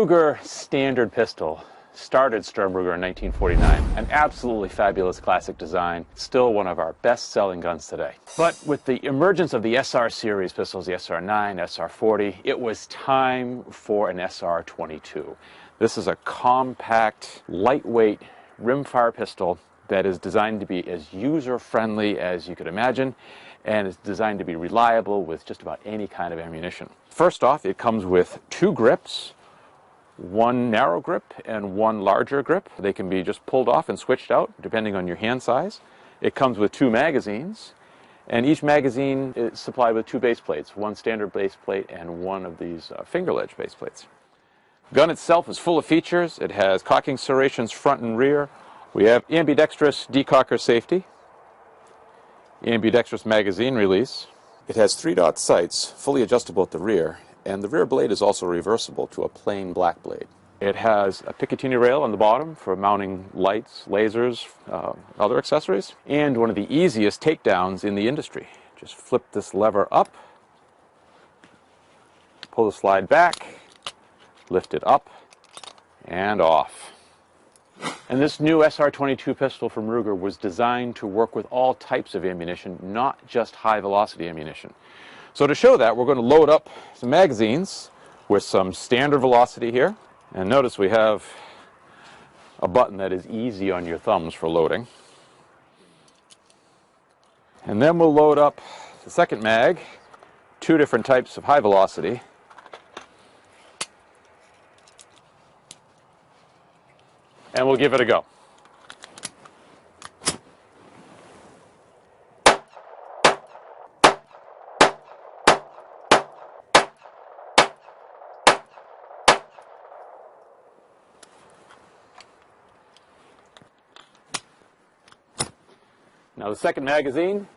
Ruger standard pistol started Sturm Ruger in 1949. An absolutely fabulous classic design, still one of our best-selling guns today. But with the emergence of the SR series pistols, the SR9, SR40, it was time for an SR22. This is a compact, lightweight rimfire pistol that is designed to be as user-friendly as you could imagine, and it's designed to be reliable with just about any kind of ammunition. First off, it comes with two grips, one narrow grip and one larger grip. They can be just pulled off and switched out depending on your hand size. It comes with two magazines, and each magazine is supplied with two base plates, one standard base plate and one of these finger ledge base plates. The gun itself is full of features. It has cocking serrations front and rear. We have ambidextrous decocker safety, ambidextrous magazine release. It has 3-dot sights, fully adjustable at the rear, and the rear blade is also reversible to a plain black blade. It has a Picatinny rail on the bottom for mounting lights, lasers, other accessories, and one of the easiest takedowns in the industry. Just flip this lever up, pull the slide back, lift it up, and off. And this new SR22 pistol from Ruger was designed to work with all types of ammunition, not just high-velocity ammunition. So to show that, we're going to load up some magazines with some standard velocity here. And notice we have a button that is easy on your thumbs for loading. And then we'll load up the second mag, two different types of high velocity. And we'll give it a go. Now the second magazine